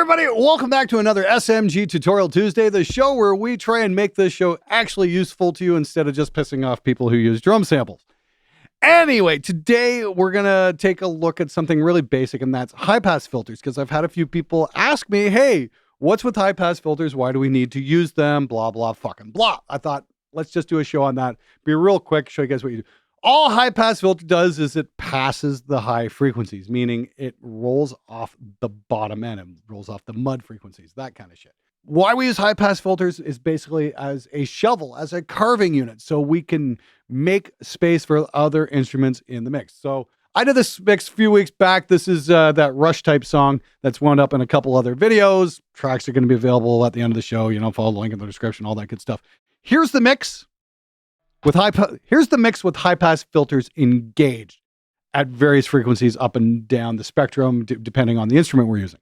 everybody, welcome back to another SMG Tutorial Tuesday, the show where we try and make this show actually useful to you instead of just pissing off people who use drum samples. Anyway, today we're going to take a look at something really basic, and that's high-pass filters, because I've had a few people ask me, hey, what's with high-pass filters? Why do we need to use them? Blah, blah, fucking blah. I thought, let's just do a show on that. Be real quick, show you guys what you do. All high-pass filter does is it passes the high frequencies, meaning it rolls off the bottom end and rolls off the mud frequencies, that kind of shit. Why we use high-pass filters is basically as a shovel, as a carving unit, so we can make space for other instruments in the mix. So I did this mix a few weeks back. This is that Rush type song that's wound up in a couple other videos. Tracks are going to be available at the end of the show. You know, follow the link in the description, all that good stuff. Here's the mix. Here's the mix with high-pass filters engaged at various frequencies up and down the spectrum, depending on the instrument we're using.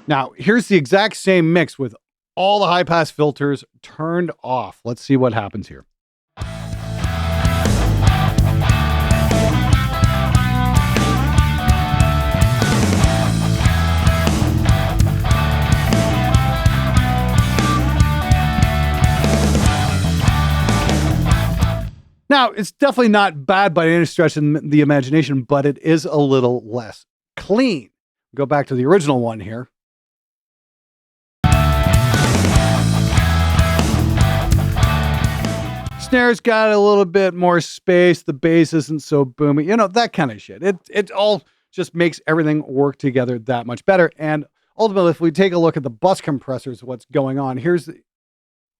Now, here's the exact same mix with all the high-pass filters turned off. Let's see what happens here. Now, it's definitely not bad by any stretch of the imagination, but it is a little less clean. Go back to the original one here. Snare's got a little bit more space. The bass isn't so boomy. You know, that kind of shit. It all just makes everything work together that much better. And ultimately, if we take a look at the bus compressors, what's going on, let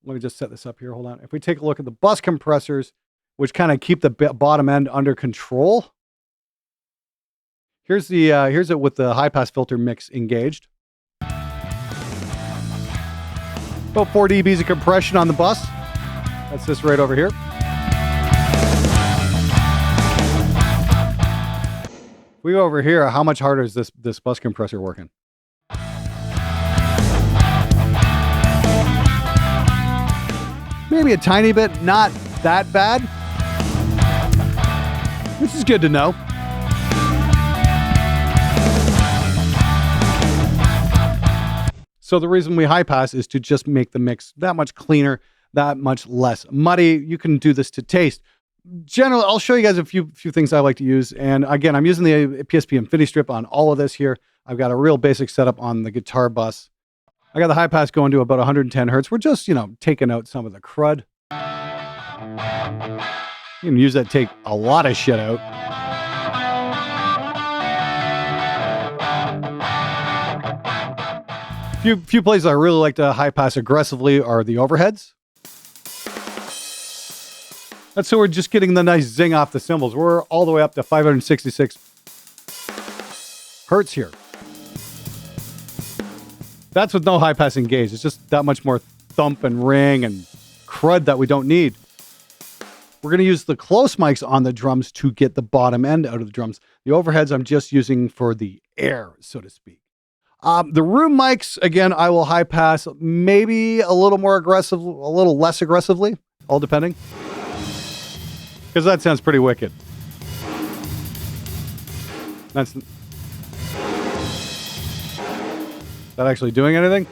me just set this up here. Hold on. If we take a look at the bus compressors, which kind of keep the bottom end under control. Here's it with the high pass filter mix engaged. About 4 dBs of compression on the bus. That's this right over here. We go over here. How much harder is this bus compressor working? Maybe a tiny bit, not that bad. Which is good to know. So the reason we high pass is to just make the mix that much cleaner, that much less muddy. You can do this to taste. Generally, I'll show you guys a few things I like to use. And again, I'm using the PSP Infinity Strip on all of this here. I've got a real basic setup on the guitar bus. I got the high pass going to about 110 hertz. We're just, you know, taking out some of the crud. You can use that to take a lot of shit out. Few places I really like to high pass aggressively are the overheads. That's so we're just getting the nice zing off the cymbals. We're all the way up to 566 hertz here. That's with no high pass engaged. It's just that much more thump and ring and crud that we don't need. We're going to use the close mics on the drums to get the bottom end out of the drums. The overheads I'm just using for the air, so to speak. The room mics, again, I will high pass maybe a little more aggressive, a little less aggressively, all depending. Because that sounds pretty wicked. Is that actually doing anything?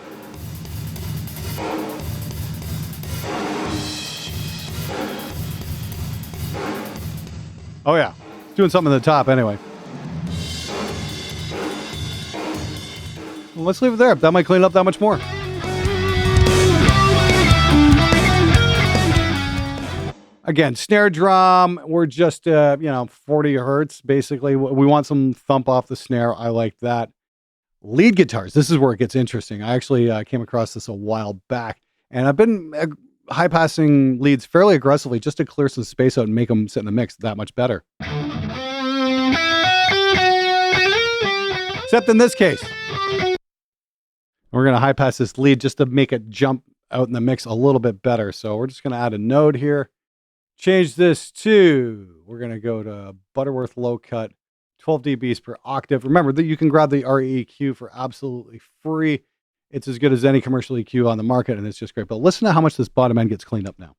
Oh yeah, it's doing something at the top anyway. Well, let's leave it there. That might clean it up that much more. Again, snare drum, we're just, 40 hertz, basically. We want some thump off the snare. I like that. Lead guitars, this is where it gets interesting. I actually came across this a while back, and I've been high-passing leads fairly aggressively just to clear some space out and make them sit in the mix that much better. Except in this case. We're going to high-pass this lead just to make it jump out in the mix a little bit better. So we're just going to add a node here. Change this to, we're going to go to Butterworth low cut, 12 dBs per octave. Remember that you can grab the REQ for absolutely free. It's as good as any commercial EQ on the market, and it's just great. But listen to how much this bottom end gets cleaned up now.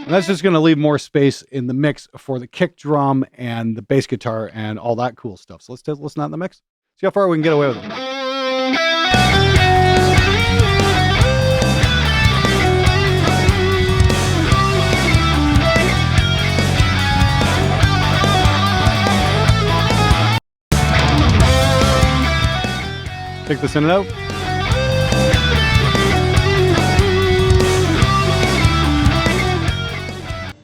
And that's just going to leave more space in the mix for the kick drum and the bass guitar and all that cool stuff. So let's take a listen out in the mix. See how far we can get away with it. Take this in and out.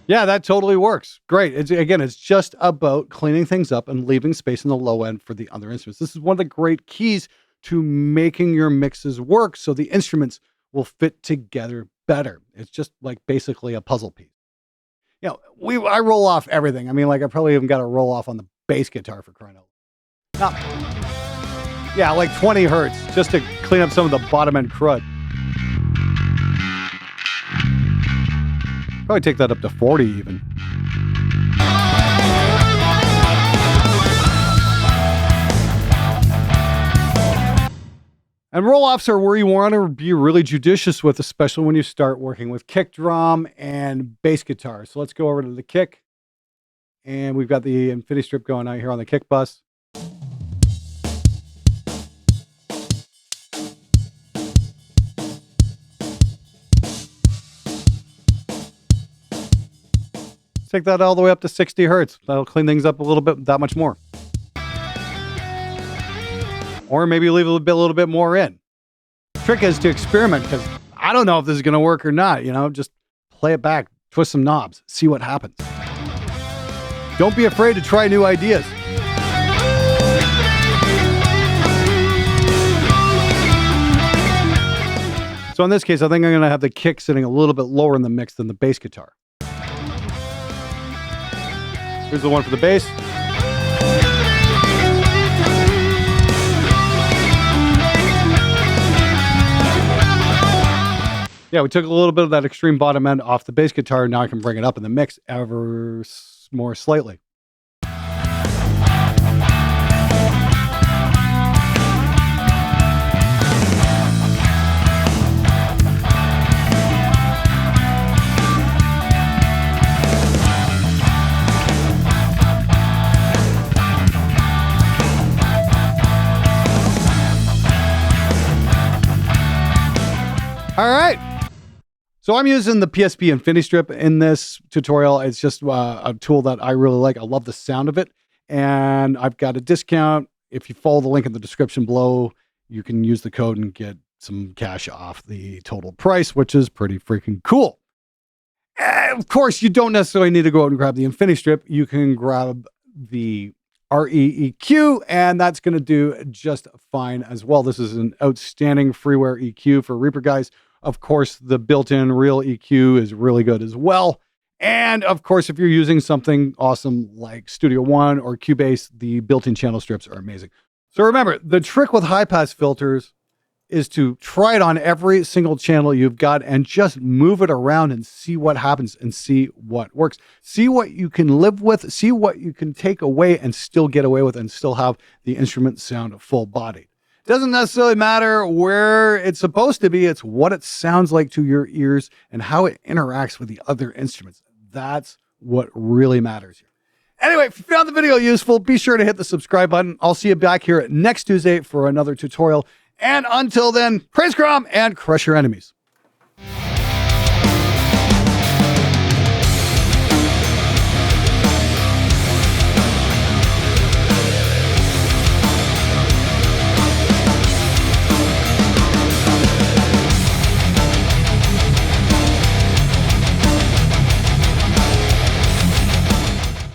Yeah, that totally works. Great. It's just about cleaning things up and leaving space in the low end for the other instruments. This is one of the great keys to making your mixes work so the instruments will fit together better. It's just like basically a puzzle piece. You know, I roll off everything. I mean, like I probably even got to roll off on the bass guitar for crying out loud. Yeah, like 20 hertz just to clean up some of the bottom end crud. Probably take that up to 40 even. And roll-offs are where you want to be really judicious with, especially when you start working with kick drum and bass guitar. So let's go over to the kick. And we've got the infinity strip going out here on the kick bus. Take that all the way up to 60 hertz. That'll clean things up a little bit, that much more. Or maybe leave a little bit more in. Trick is to experiment, because I don't know if this is going to work or not. You know, just play it back, twist some knobs, see what happens. Don't be afraid to try new ideas. So in this case, I think I'm going to have the kick sitting a little bit lower in the mix than the bass guitar. Here's the one for the bass. Yeah, we took a little bit of that extreme bottom end off the bass guitar. Now I can bring it up in the mix ever more slightly. All right. So I'm using the PSP Infinity Strip in this tutorial. It's just a tool that I really like. I love the sound of it. And I've got a discount. If you follow the link in the description below, you can use the code and get some cash off the total price, which is pretty freaking cool. And of course, you don't necessarily need to go out and grab the Infinity Strip. You can grab the REEQ, and that's going to do just fine as well. This is an outstanding freeware EQ for Reaper guys. Of course, the built-in real EQ is really good as well. And of course, if you're using something awesome like Studio One or Cubase, the built-in channel strips are amazing. So remember, the trick with high-pass filters is to try it on every single channel you've got and just move it around and see what happens and see what works. See what you can live with, see what you can take away and still get away with and still have the instrument sound full body. Doesn't necessarily matter where it's supposed to be. It's what it sounds like to your ears and how it interacts with the other instruments. That's what really matters here. Anyway, if you found the video useful, be sure to hit the subscribe button. I'll see you back here next Tuesday for another tutorial. And until then, praise Crom and crush your enemies.